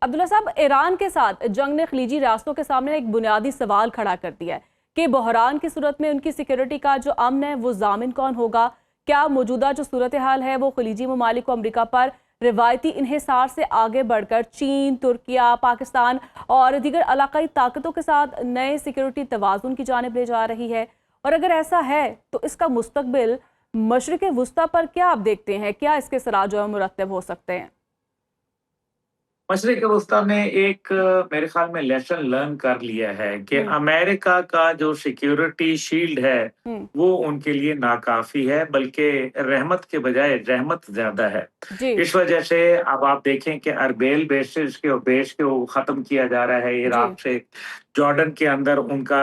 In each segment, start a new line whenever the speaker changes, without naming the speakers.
अब्दुल्ला साहब, ईरान के साथ जंग ने खलीजी रियासतों के सामने एक बुनियादी सवाल खड़ा कर दिया है कि बहरान की सूरत में उनकी सिक्योरिटी का जो अमन है वो जामिन कौन होगा। क्या मौजूदा जो सूरत हाल है वो खलीजी ममालिक को अमरीका पर रिवायती इन्हिसार से आगे बढ़कर चीन, तुर्किया, पाकिस्तान और दीगर इलाकाई ताकतों के साथ नए सिक्योरिटी तवाज़ुन की जानिब ले जा रही है? और अगर ऐसा है तो इसका मुस्तकबिल मशरिक़ वुस्ता पर क्या आप देखते हैं? क्या इसके असरात जो है मुरतब हो सकते हैं?
मशरिक़ वस्ता ने एक मेरे ख्याल में लेसन लर्न कर लिया है कि
हम्म।
अमेरिका का जो सिक्योरिटी शील्ड है
हम्म।
वो उनके लिए नाकाफी है, बल्कि रहमत के बजाय रहमत ज्यादा है।
जी।
इस वजह से अब आप देखें कि अरबेल बेसिस के बेस को खत्म किया जा रहा है
जी।
इराक से। जॉर्डन के अंदर उनका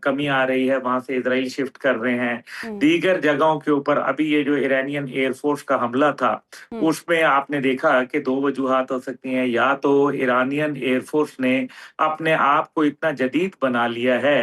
कमी आ रही है, वहां से इसराइल शिफ्ट कर रहे हैं।
हम्म।
दीगर जगहों के ऊपर अभी ये जो ईरानियन एयरफोर्स का हमला था
हम्म।
उसमें आपने देखा कि दो वजूहात हो सकती हैं। या तो ईरानियन एयरफोर्स ने अपने आप को इतना जदीद बना लिया है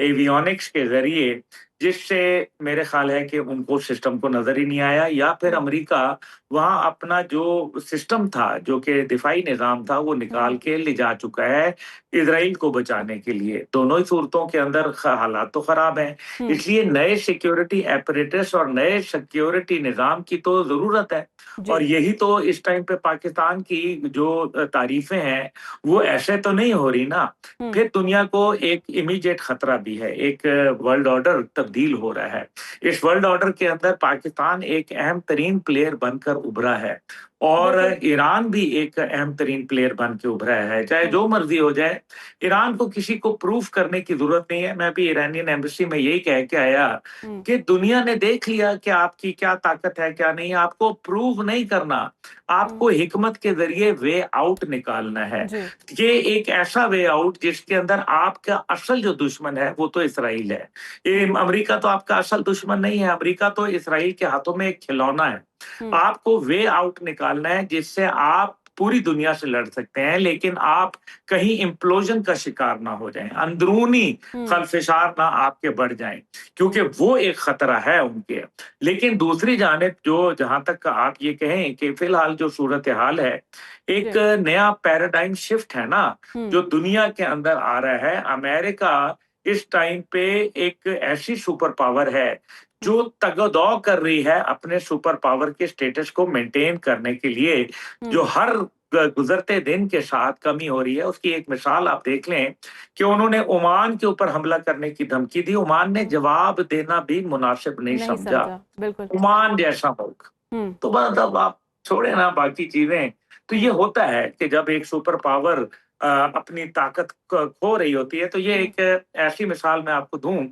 एवियोनिक्स के जरिए, जिससे मेरे ख्याल है कि उनको सिस्टम को नजर ही नहीं आया, या फिर अमेरिका वहां अपना जो सिस्टम था, जो कि दिफाई निजाम था, वो निकाल के ले जा चुका है इसराइल को बचाने के लिए। दोनों ही सूरतों के अंदर हालात तो खराब हैं,
हम्म।
इसलिए नए सिक्योरिटी एपरेटस और नए सिक्योरिटी निजाम की तो जरूरत है।
जी।
और यही तो इस टाइम पे पाकिस्तान की जो तारीफें हैं वो ऐसे तो नहीं हो रही ना।
हम्म।
फिर दुनिया को एक इमीडिएट खतरा भी है, एक वर्ल्ड ऑर्डर तब्दील हो रहा है। इस वर्ल्ड ऑर्डर के अंदर पाकिस्तान एक अहम तरीन प्लेयर बनकर उभरा है, और
बिल्कुल।
ईरान भी एक अहम तरीन प्लेयर बन के उभरा है। चाहे
हम्म।
जो मर्जी हो जाए, ईरान को किसी को प्रूफ करने की जरूरत नहीं है। मैं भी ईरानियन एम्बेसी में यही कह के आया
हम्म।
कि दुनिया ने देख लिया कि आपकी क्या ताकत है क्या नहीं। आपको प्रूव नहीं करना,
हम्म।
आपको हिकमत के जरिए वे आउट निकालना है।
जी।
ये एक ऐसा वे आउट जिसके अंदर आपका असल जो दुश्मन है वो तो इसराइल है। ये
हम्म।
अमेरिका तो आपका असल दुश्मन नहीं है, अमेरिका तो इसराइल के हाथों में एक खिलौना है।
हम्म।
आपको वे आउट निकालना है जिससे आप पूरी दुनिया से लड़ सकते हैं, लेकिन आप कहीं इम्प्लोजन का शिकार ना हो जाएं, अंदरूनी
हम्म।
खलफिशार ना आपके बढ़ जाएं, क्योंकि वो एक खतरा है उनके। लेकिन दूसरी जानिब जो जहां तक आप ये कहें कि फिलहाल जो सूरत हाल है, एक
जी।
नया पैराडाइम शिफ्ट है ना
हम्म।
जो दुनिया के अंदर आ रहा है। अमेरिका इस टाइम पे एक ऐसी सुपर पावर है जो तगदौ कर रही है अपने सुपर पावर के स्टेटस को मेंटेन करने के लिए,
हम्म।
जो हर गुजरते दिन के साथ कमी हो रही है। उसकी एक मिसाल आप देख लें कि उन्होंने ओमान के ऊपर हमला करने की धमकी दी, ओमान ने
हम्म।
जवाब देना भी मुनासिब नहीं
नहीं
समझा।
समझा। बिल्कुल।
ओमान जैसा मुल्क,
हम्म।
तो मतलब आप छोड़े ना बाकी चीजें। तो ये
हम्म।
होता है कि जब एक सुपर पावर अपनी ताकत खो रही होती है, तो ये
हम्म।
एक ऐसी मिसाल मैं आपको दूं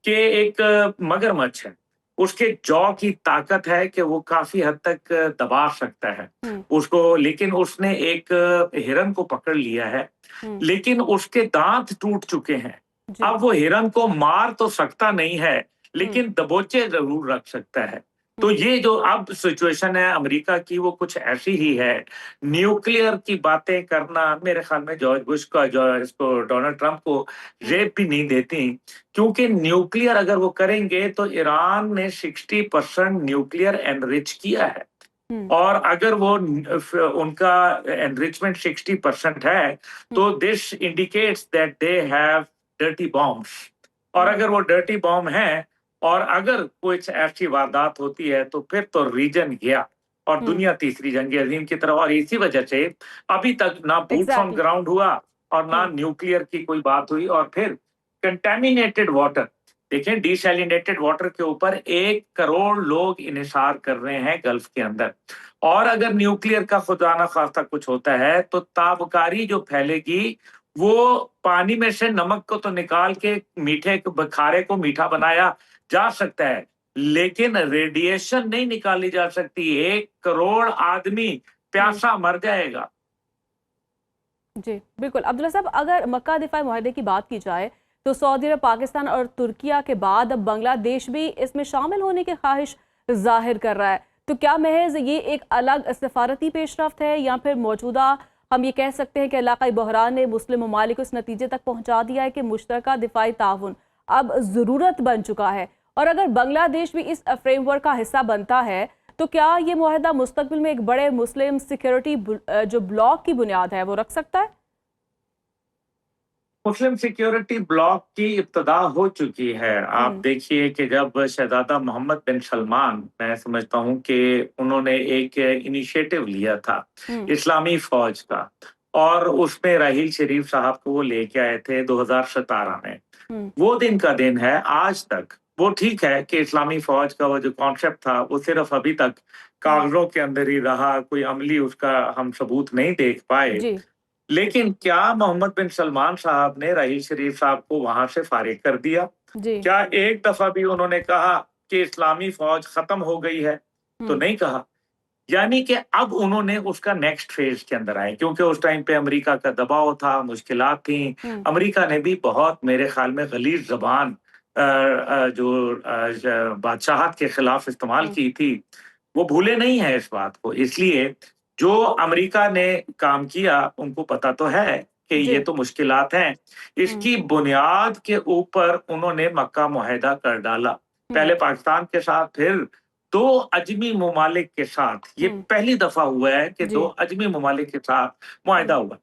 कि एक मगरमच्छ है, उसके जॉ की ताकत है कि वो काफी हद तक दबा सकता है
हम्म।
उसको। लेकिन उसने एक हिरन को पकड़ लिया है,
हम्म।
लेकिन उसके दांत टूट चुके हैं।
जी।
अब वो हिरन को मार तो सकता नहीं है,
हम्म।
लेकिन दबोचे जरूर रख सकता है। तो
हम्म।
ये जो अब सिचुएशन है अमेरिका की, वो कुछ ऐसी ही है। न्यूक्लियर की बातें करना मेरे ख्याल में जॉर्ज बुश का जो इसको डोनाल्ड ट्रंप को
हम्म।
रेप भी नहीं देती, क्योंकि न्यूक्लियर अगर वो करेंगे तो ईरान ने 60% न्यूक्लियर एनरिच किया है।
हम्म।
और अगर वो उनका एनरिचमेंट 60% है,
हम्म।
तो this indicates that they have dirty bombs. और
हम्म।
अगर वो डर्टी बॉम्ब है और अगर कुछ ऐसी वारदात होती है, तो फिर तो रीजन गया और
हम्म।
दुनिया तीसरी जंग अजीम की तरफ। और इसी वजह से अभी तक ना बूट्स ऑन
एग्जैक्टली।
ग्राउंड हुआ और ना
हम्म।
न्यूक्लियर की कोई बात हुई। और फिर कंटेमिनेटेड वाटर, देखें डिसैलिनेटेड वाटर के ऊपर 1 करोड़ लोग इन्हिसार कर रहे हैं गल्फ के अंदर। और अगर न्यूक्लियर का खुदा ना खास्ता कुछ होता है, तो ताबकारी जो फैलेगी, वो पानी में से नमक को तो निकाल के मीठे खारे को मीठा बनाया जा सकता है, लेकिन रेडिएशन नहीं निकाली जा सकती। 1 करोड़ आदमी
हम्म।
प्यासा मर जाएगा।
जी बिल्कुल। अब्दुल्ला साहब, अगर मक्का दिफाई मुआहदे की बात की जाए तो सऊदी अरब, पाकिस्तान और तुर्किया के बाद अब बांग्लादेश भी इसमें शामिल होने की ख्वाहिश जाहिर कर रहा है। तो क्या महज ये एक अलग सफारती पेशरफ्त है, या फिर मौजूदा हम ये कह सकते हैं कि इलाकाई बहरान ने मुस्लिम ममालिक को इस नतीजे तक पहुंचा दिया है कि मुश्तरका दिफाई ताउन अब ज़रूरत बन चुका है? और अगर बांग्लादेश भी इस फ्रेमवर्क का हिस्सा बनता है तो क्या ये मुआहदा मुस्तकबिल में एक बड़े मुस्लिम सिक्योरिटी जो ब्लॉक की बुनियाद है वो रख सकता है?
मुस्लिम सिक्योरिटी ब्लॉक की इब्तदा हो चुकी है। आप देखिए कि जब शहजादा मोहम्मद बिन सलमान, मैं समझता हूं कि उन्होंने एक इनिशिएटिव लिया था इस्लामी फौज का, और उसमें राहील शरीफ साहब को वो लेके आए थे 2017 में। वो दिन का दिन है आज तक। वो ठीक है कि इस्लामी फौज का वो जो कॉन्सेप्ट था वो सिर्फ अभी तक कागजों के अंदर ही रहा, कोई अमली उसका हम सबूत नहीं देख पाए।
जी।
लेकिन क्या मोहम्मद बिन सलमान साहब ने राहील शरीफ साहब को वहां से फारिग कर दिया?
जी।
क्या एक दफा भी उन्होंने कहा कि इस्लामी फौज खत्म हो गई है? तो नहीं कहा। यानी कि अब उन्होंने उसका नेक्स्ट फेज के अंदर आए, क्योंकि उस टाइम पे अमेरिका का दबाव था, मुश्किलात थी। अमेरिका ने भी बहुत, मेरे ख्याल में, गलीज जबान बादशाहत के खिलाफ इस्तेमाल की थी। वो भूले नहीं है इस बात को। इसलिए जो अमेरिका ने काम किया उनको पता तो है कि ये तो मुश्किलात हैं। इसकी बुनियाद के ऊपर उन्होंने मक्का मुआहिदा कर डाला, पहले पाकिस्तान के साथ, फिर 2 अजमी ममालिक के साथ। ये पहली दफा हुआ है कि 2 अजमी ममालिक के साथ मुआहिदा हुआ।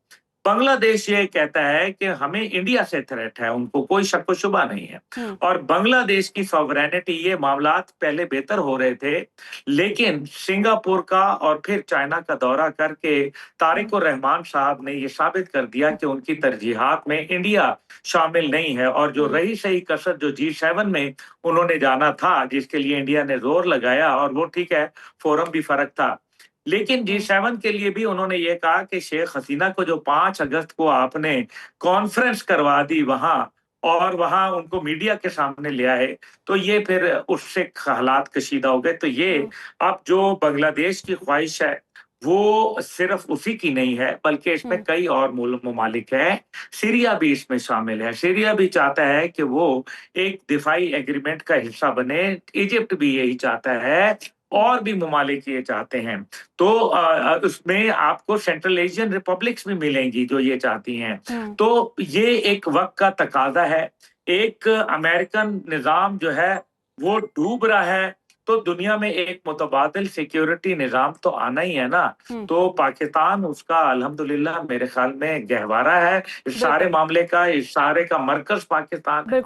बांग्लादेश ये कहता है कि हमें इंडिया से थ्रेट है, उनको कोई शक व शुबा नहीं है। और बांग्लादेश की सॉवरेनिटी, ये मामलात पहले बेहतर हो रहे थे, लेकिन सिंगापुर का और फिर चाइना का दौरा करके तारिक उर रहमान साहब ने ये साबित कर दिया कि उनकी तरजीहात में इंडिया शामिल नहीं है। और जो रही सही कसर जो G7 में उन्होंने जाना था, जिसके लिए इंडिया ने जोर लगाया, और वो ठीक है, फोरम भी फर्क था, लेकिन G7 के लिए भी उन्होंने ये कहा कि शेख हसीना को जो 5 अगस्त को आपने कॉन्फ्रेंस करवा दी वहां, और वहां उनको मीडिया के सामने ले आए, तो ये फिर उससे हालात कशीदा हो गए। तो ये अब जो बांग्लादेश की ख्वाहिश है वो सिर्फ उसी की नहीं है, बल्कि इसमें कई और ममालिक हैं। सीरिया भी इसमें शामिल है। सीरिया भी चाहता है कि वो एक दिफाई एग्रीमेंट का हिस्सा बने। इजिप्ट भी यही चाहता है, और भी ममालिक ये चाहते हैं। तो उसमें आपको सेंट्रल एशियन रिपब्लिक्स भी मिलेंगी जो ये चाहती हैं। तो ये एक वक्त का तकाजा है। एक अमेरिकन निजाम जो है वो डूब रहा है, तो दुनिया में एक मुतबादिल सिक्योरिटी निजाम तो आना ही है ना। तो पाकिस्तान उसका अल्हम्दुलिल्लाह मेरे ख्याल में गहवारा है। इस सारे मामले का, इस सारे का मरकज पाकिस्तान है।
बिल्कुल।